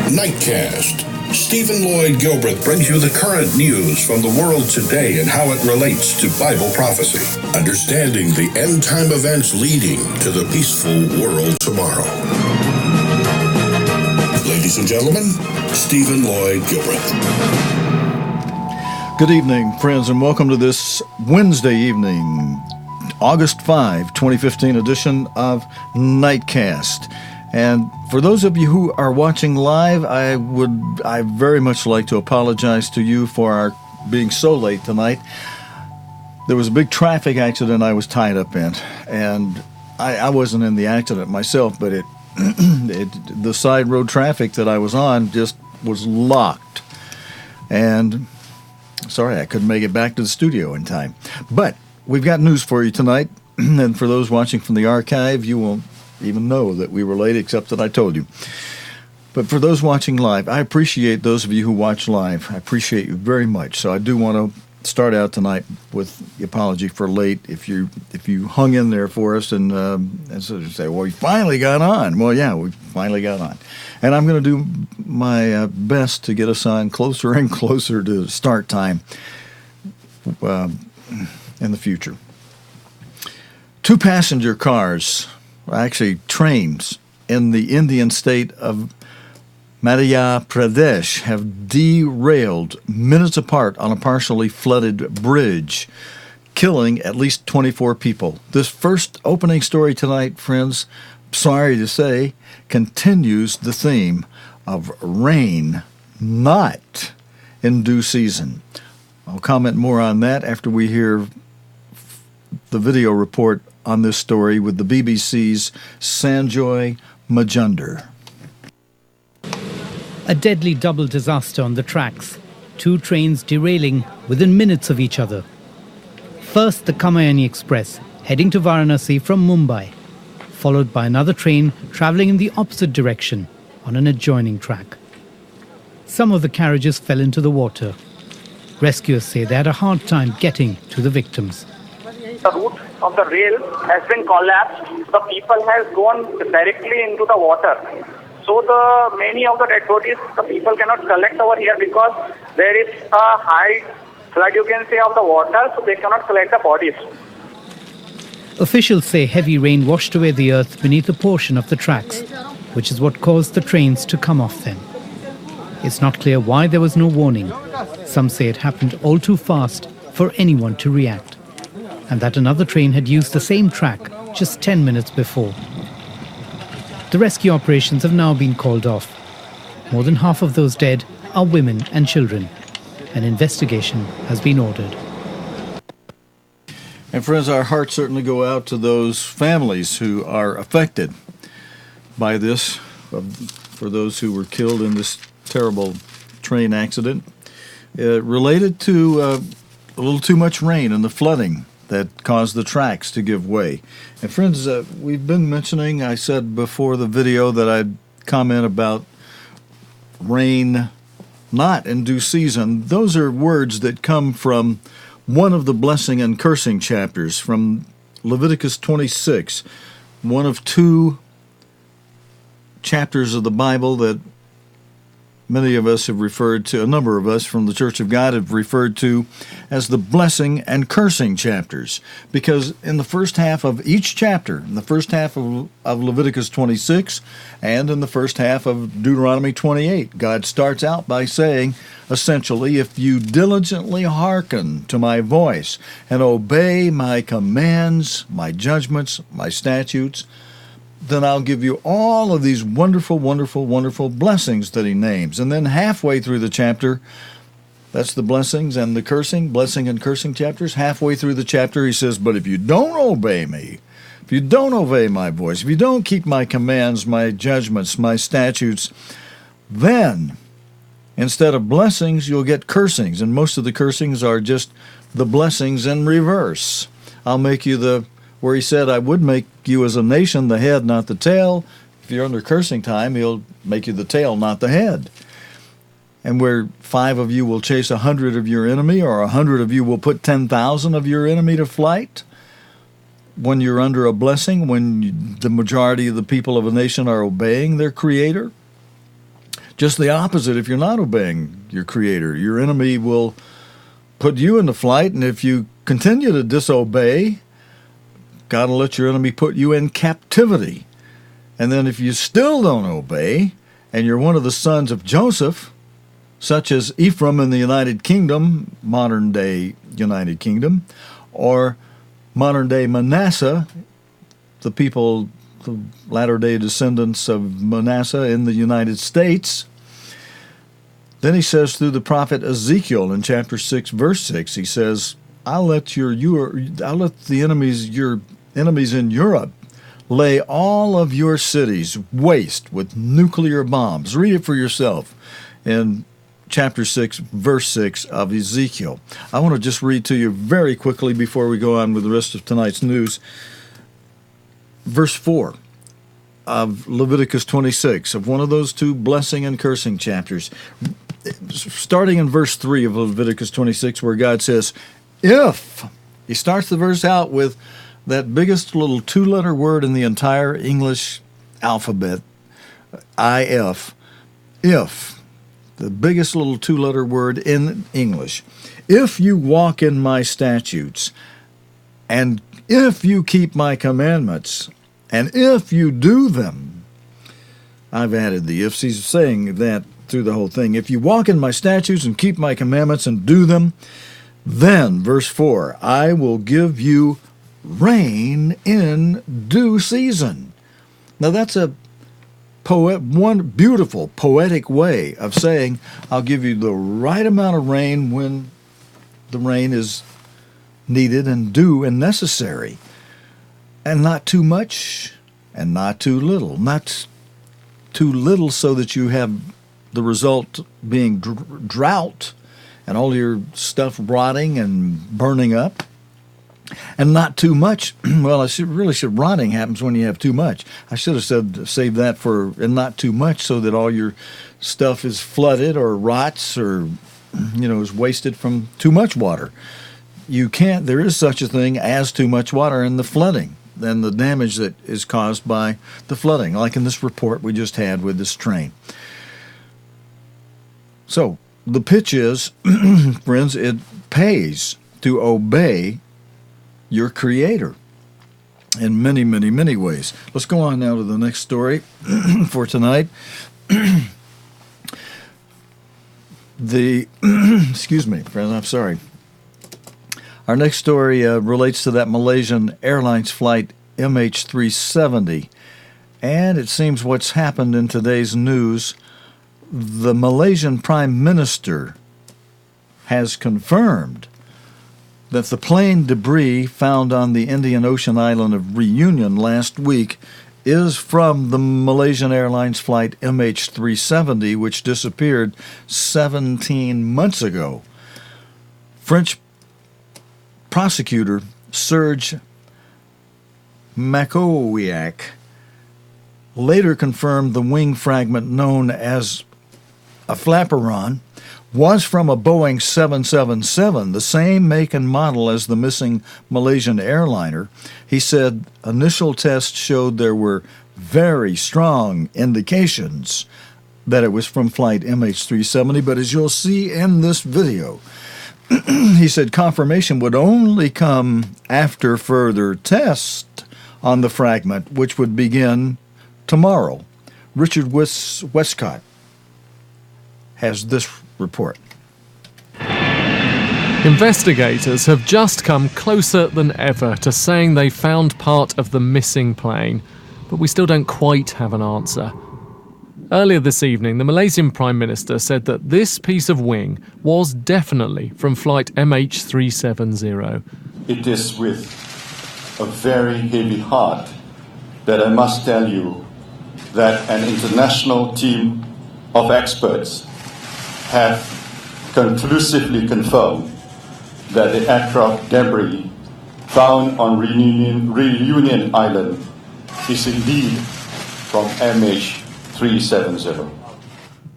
Nightcast. Stephen Lloyd Gilbreth brings you the current news from the world today and how it relates to Bible prophecy. Understanding the end-time events leading to the peaceful world tomorrow. Ladies and gentlemen, Stephen Lloyd Gilbreth. Good evening, friends, and welcome to this Wednesday evening, August 5, 2015 edition of Nightcast. And for those of you who are watching live, I very much like to apologize to you for our being so late tonight. There was a big traffic accident I was tied up in, and I wasn't in the accident myself, but the side road traffic that I was on just was locked. And sorry, I couldn't make it back to the studio in time. But we've got news for you tonight, and for those watching from the archive, you won't even know that we were late, except that I told you. But for those watching live, I appreciate those of you who watch live. I appreciate you very much. So I do want to start out tonight with the apology for late. If you hung in there for us and so you say, well, you finally got on. Well, yeah, we finally got on. And I'm going to do my best to get us on closer and closer to start time in the future. 2 passenger cars, actually trains, in the Indian state of Madhya Pradesh have derailed minutes apart on a partially flooded bridge, killing at least 24 people. This first opening story tonight, friends, sorry to say, continues the theme of rain not in due season. I'll comment more on that after we hear the video report on this story with the BBC's Sanjoy Majunder. A deadly double disaster on the tracks. 2 trains derailing within minutes of each other. First, the Kamayani Express, heading to Varanasi from Mumbai, followed by another train travelling in the opposite direction on an adjoining track. Some of the carriages fell into the water. Rescuers say they had a hard time getting to the victims. The route of the rail has been collapsed. The people has gone directly into the water. So many of the dead bodies, the people cannot collect over here because there is a high flood, you can say, of the water, so they cannot collect the bodies. Officials say heavy rain washed away the earth beneath a portion of the tracks, which is what caused the trains to come off them. It's not clear why there was no warning. Some say it happened all too fast for anyone to react, and that another train had used the same track just 10 minutes before. The rescue operations have now been called off. More than half of those dead are women and children. An investigation has been ordered. And friends, our hearts certainly go out to those families who are affected by this, for those who were killed in this terrible train accident, related to a little too much rain and the flooding that caused the tracks to give way. And friends, we've been mentioning, I said before the video that I'd comment about rain not in due season. Those are words that come from one of the blessing and cursing chapters from Leviticus 26, one of 2 chapters of the Bible that many of us have referred to, a number of us from the Church of God have referred to as the blessing and cursing chapters. Because in the first half of each chapter, in the first half of Leviticus 26 and in the first half of Deuteronomy 28, God starts out by saying, essentially, if you diligently hearken to my voice and obey my commands, my judgments, my statutes, then I'll give you all of these wonderful, wonderful, wonderful blessings that he names. And then halfway through the chapter, that's the blessings and the cursing, blessing and cursing chapters. Halfway through the chapter, he says, but if you don't obey me, if you don't obey my voice, if you don't keep my commands, my judgments, my statutes, then instead of blessings, you'll get cursings. And most of the cursings are just the blessings in reverse. I'll make you where he said, I would make you as a nation the head, not the tail. If you're under cursing time, he'll make you the tail, not the head. And where 5 of you will chase 100 of your enemy, or 100 of you will put 10,000 of your enemy to flight, when you're under a blessing, when the majority of the people of a nation are obeying their Creator, Just the opposite if you're not obeying your Creator. Your enemy will put you into flight, and if you continue to disobey, God will let your enemy put you in captivity. And then if you still don't obey, and you're one of the sons of Joseph, such as Ephraim in the United Kingdom, modern-day United Kingdom, or modern-day Manasseh, the people, the latter-day descendants of Manasseh in the United States. Then he says through the prophet Ezekiel in chapter 6, verse 6, he says, I'll let the enemies, your enemies in Europe, lay all of your cities waste with nuclear bombs. Read it for yourself in chapter 6, verse 6 of Ezekiel. I want to just read to you very quickly before we go on with the rest of tonight's news. Verse 4 of Leviticus 26, of one of those two blessing and cursing chapters. Starting in verse 3 of Leviticus 26, where God says, if, he starts the verse out with that biggest little two-letter word in the entire English alphabet, if, the biggest little two-letter word in English. If you walk in my statutes, and if you keep my commandments, and if you do them, I've added the ifs. He's saying that through the whole thing. If you walk in my statutes and keep my commandments and do them, then, verse 4, I will give you rain in due season. Now that's one beautiful poetic way of saying I'll give you the right amount of rain when the rain is needed and due and necessary, and not too much and not too little. Not too little so that you have the result being drought and all your stuff rotting and burning up, and not too much. Well, rotting happens when you have too much. I should have save that for, and not too much, so that all your stuff is flooded or rots or, is wasted from too much water. There is such a thing as too much water in the flooding and the damage that is caused by the flooding, like in this report we just had with this train. So the pitch is, friends, it pays to obey your Creator in many, many, many ways. Let's go on now to the next story for tonight. Excuse me, friends, I'm sorry. Our next story relates to that Malaysian Airlines flight MH370. And it seems what's happened in today's news, the Malaysian Prime Minister has confirmed that the plane debris found on the Indian Ocean island of Reunion last week is from the Malaysian Airlines flight MH370, which disappeared 17 months ago. French prosecutor Serge Makowiak later confirmed the wing fragment known as a flaperon was from a Boeing 777, the same make and model as the missing Malaysian airliner. He said initial tests showed there were very strong indications that it was from flight MH370, but as you'll see in this video, he said confirmation would only come after further tests on the fragment, which would begin tomorrow. Richard Westcott has this report. Investigators have just come closer than ever to saying they found part of the missing plane, but we still don't quite have an answer. Earlier this evening, the Malaysian Prime Minister said that this piece of wing was definitely from flight MH370. It is with a very heavy heart that I must tell you that an international team of experts have conclusively confirmed that the aircraft debris found on Reunion Island is indeed from MH370.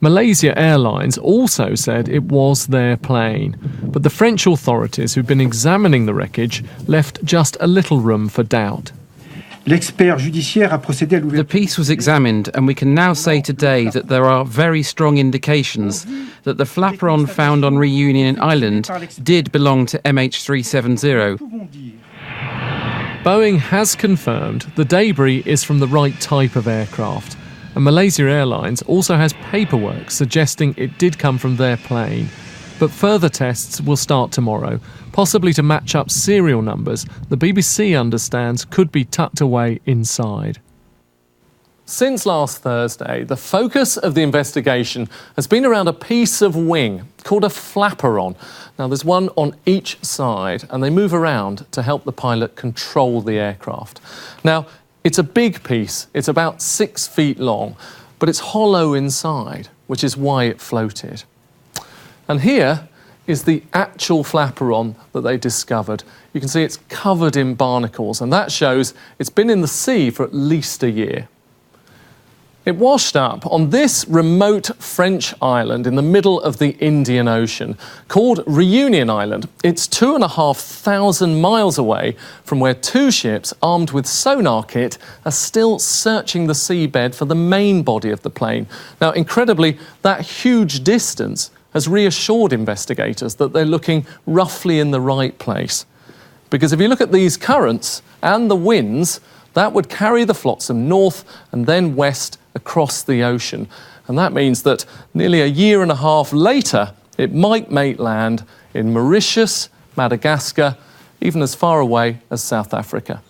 Malaysia Airlines also said it was their plane, but the French authorities who've been examining the wreckage left just a little room for doubt. The piece was examined, and we can now say today that there are very strong indications that the flaperon found on Reunion Island did belong to MH370. Boeing has confirmed the debris is from the right type of aircraft, and Malaysia Airlines also has paperwork suggesting it did come from their plane. But further tests will start tomorrow, possibly to match up serial numbers the BBC understands could be tucked away inside. Since last Thursday, the focus of the investigation has been around a piece of wing called a flaperon. Now, there's one on each side, and they move around to help the pilot control the aircraft. Now, it's a big piece. It's about 6 feet long, but it's hollow inside, which is why it floated. And here is the actual flaperon that they discovered. You can see it's covered in barnacles, and that shows it's been in the sea for at least a year. It washed up on this remote French island in the middle of the Indian Ocean called Reunion Island. It's 2,500 miles away from where 2 ships armed with sonar kit are still searching the seabed for the main body of the plane. Now, incredibly, that huge distance has reassured investigators that they're looking roughly in the right place. Because if you look at these currents and the winds, that would carry the flotsam north and then west across the ocean. And that means that nearly a year and a half later, it might make land in Mauritius, Madagascar, even as far away as South Africa.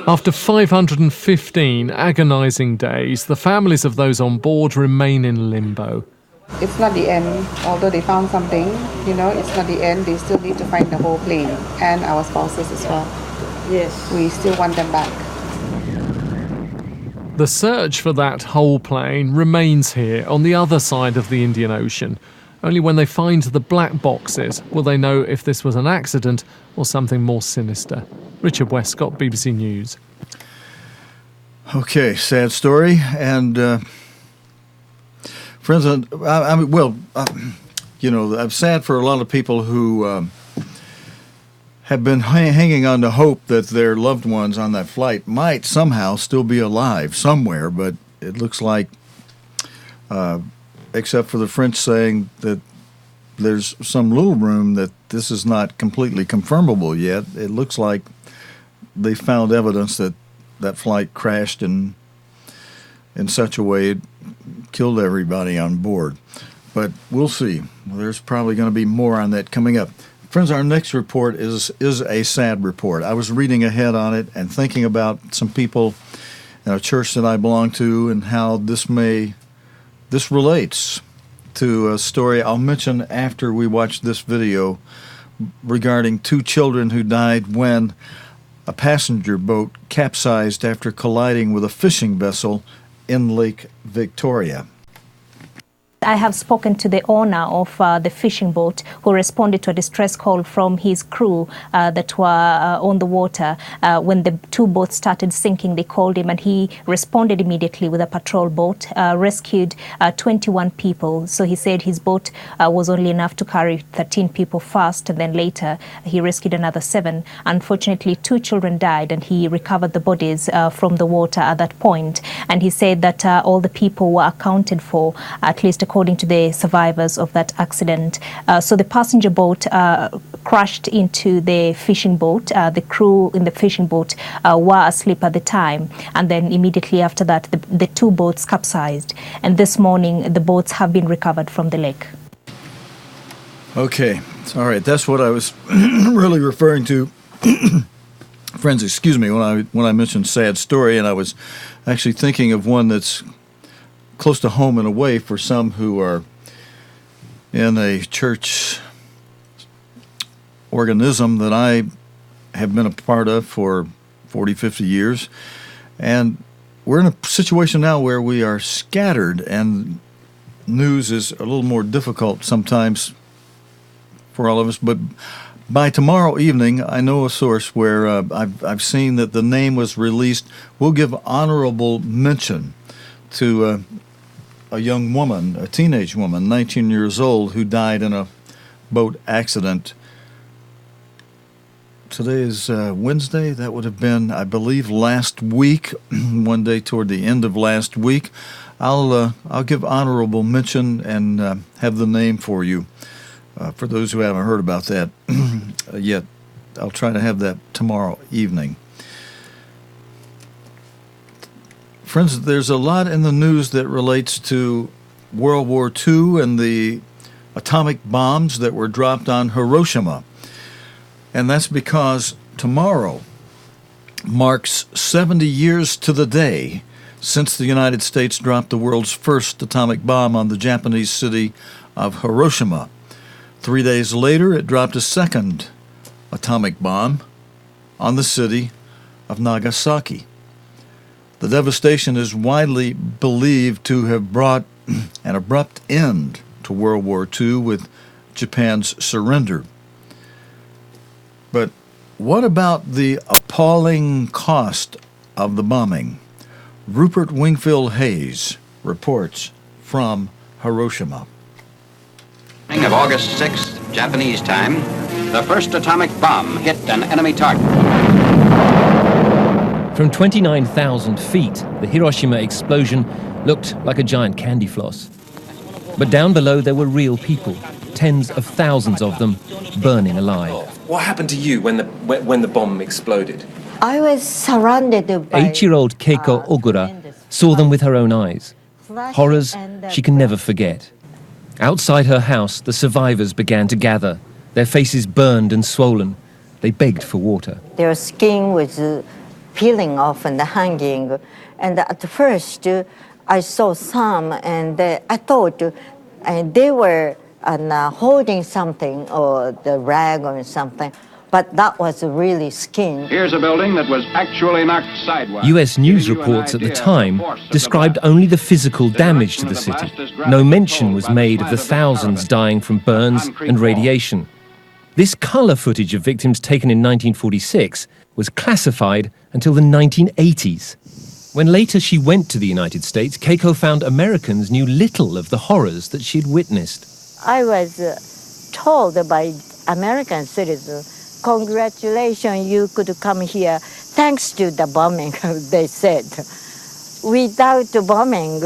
After 515 agonising days, the families of those on board remain in limbo. It's not the end, although they found something, it's not the end. They still need to find the whole plane and our spouses as well. Yes. We still want them back. The search for that whole plane remains here on the other side of the Indian Ocean. Only when they find the black boxes will they know if this was an accident or something more sinister. Richard Westcott, BBC News. Okay, sad story. And friends, I'm sad for a lot of people who have been hanging on to hope that their loved ones on that flight might somehow still be alive somewhere, but it looks like, except for the French saying that there's some little room that this is not completely confirmable yet, it looks like they found evidence that that flight crashed in such a way it killed everybody on board. But we'll see. There's probably going to be more on that coming up. Friends, our next report is a sad report. I was reading ahead on it and thinking about some people in a church that I belong to and how this relates to a story I'll mention after we watch this video regarding 2 children who died when a passenger boat capsized after colliding with a fishing vessel in Lake Victoria. I have spoken to the owner of the fishing boat who responded to a distress call from his crew that were on the water. When the 2 boats started sinking, they called him and he responded immediately with a patrol boat, rescued 21 people. So he said his boat was only enough to carry 13 people first, and then later he rescued another 7. Unfortunately, 2 children died and he recovered the bodies from the water at that point. And he said that all the people were accounted for, at least according to the survivors of that accident. So the passenger boat crashed into the fishing boat. The crew in the fishing boat were asleep at the time. And then immediately after that, the 2 boats capsized. And this morning, the boats have been recovered from the lake. Okay. All right. That's what I was really referring to. Friends, excuse me, when I mentioned sad story, and I was actually thinking of one that's close to home in a way for some who are in a church organism that I have been a part of for 40, 50 years. And we're in a situation now where we are scattered and news is a little more difficult sometimes for all of us. But by tomorrow evening, I know a source where I've seen that the name was released. We'll give honorable mention to a young woman, a teenage woman, 19 years old, who died in a boat accident Today is Wednesday. That would have been, I believe, last week, one day toward the end of last week. I'll give honorable mention and have the name for you. For those who haven't heard about that yet, I'll try to have that tomorrow evening. Friends, there's a lot in the news that relates to World War II and the atomic bombs that were dropped on Hiroshima. And that's because tomorrow marks 70 years to the day since the United States dropped the world's first atomic bomb on the Japanese city of Hiroshima. 3 days later, it dropped a second atomic bomb on the city of Nagasaki. The devastation is widely believed to have brought an abrupt end to World War II with Japan's surrender. But what about the appalling cost of the bombing? Rupert Wingfield Hayes reports from Hiroshima. Of August 6th, Japanese time, the first atomic bomb hit an enemy target. From 29,000 feet, the Hiroshima explosion looked like a giant candy floss. But down below there were real people, tens of thousands of them, burning alive. What happened to you when the bomb exploded? I was surrounded by 8-year-old Keiko Ogura saw them with her own eyes. Horrors she can never forget. Outside her house, the survivors began to gather, their faces burned and swollen. They begged for water. Their skin was peeling off and hanging. And at first, I saw some, and I thought they were holding something, or the rag or something, but that was really skin. Here's a building that was actually knocked sideways. US news reports at the time described only the physical damage to the city. No mention was made of the thousands dying from burns and radiation. This colour footage of victims taken in 1946 was classified until the 1980s. When later she went to the United States, Keiko found Americans knew little of the horrors that she'd witnessed. I was told by American citizens, congratulations, you could come here thanks to the bombing, they said. Without the bombing,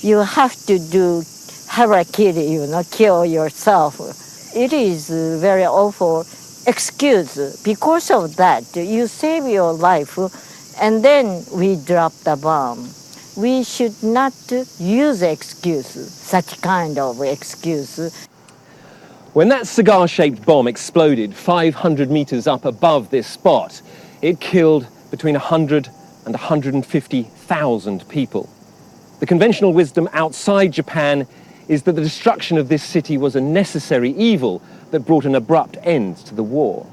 you have to do harakiri, kill yourself. It is very awful excuse. Because of that, you save your life, and then we drop the bomb. We should not use excuse, such kind of excuse. When that cigar-shaped bomb exploded 500 meters up above this spot, it killed between 100 and 150,000 people. The conventional wisdom outside Japan is that the destruction of this city was a necessary evil that brought an abrupt end to the war.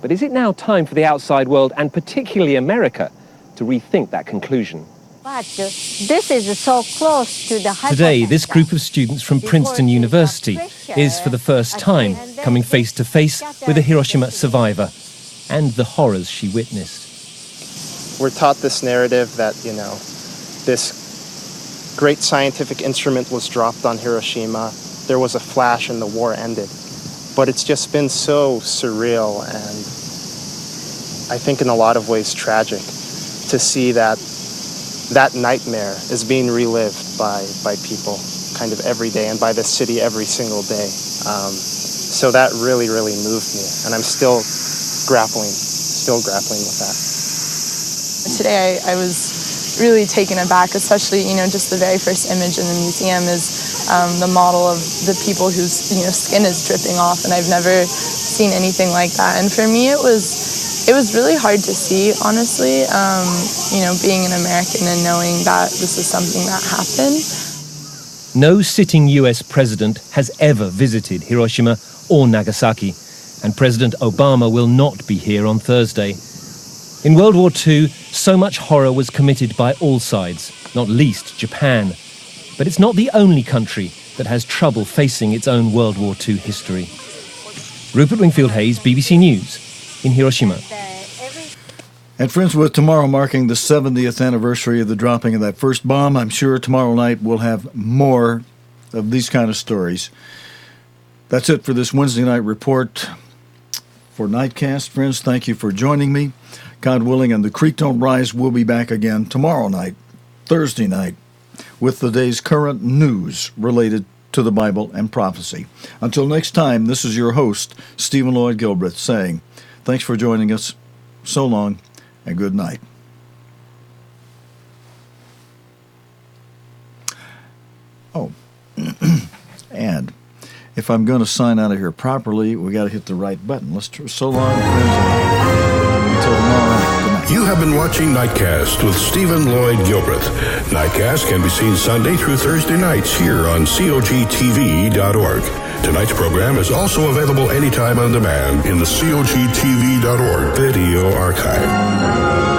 But is it now time for the outside world, and particularly America, to rethink that conclusion? But this is so close to the Today, this group of students from Princeton University is for the first time coming face to face with a Hiroshima survivor and the horrors she witnessed. We're taught this narrative that, this great scientific instrument was dropped on Hiroshima. There was a flash and the war ended. But it's just been so surreal and I think in a lot of ways tragic to see that nightmare is being relived by people kind of every day and by the city every single day. So that really, really moved me, and I'm still grappling with that. Today I was really taken aback, especially, just the very first image in the museum is the model of the people whose, skin is dripping off, and I've never seen anything like that. And for me, it was really hard to see, honestly, being an American and knowing that this is something that happened. No sitting US president has ever visited Hiroshima or Nagasaki, and President Obama will not be here on Thursday. In World War II, so much horror was committed by all sides, not least Japan. But it's not the only country that has trouble facing its own World War II history. Rupert Wingfield Hayes, BBC News, in Hiroshima. And friends, with tomorrow marking the 70th anniversary of the dropping of that first bomb, I'm sure tomorrow night we'll have more of these kind of stories. That's it for this Wednesday night report for Nightcast. Friends, thank you for joining me. God willing, and the Creek Don't Rise will be back again tomorrow night, Thursday night, with the day's current news related to the Bible and prophecy. Until next time, this is your host, Stephen Lloyd Gilbreth, saying thanks for joining us. So long, and good night. Oh, and if I'm going to sign out of here properly, we got to hit the right button. Let's so long, friends. Until tomorrow night. Good night. You have been watching Nightcast with Stephen Lloyd Gilbreth. Nightcast can be seen Sunday through Thursday nights here on cogtv.org. Tonight's program is also available anytime on demand in the cogtv.org video archive.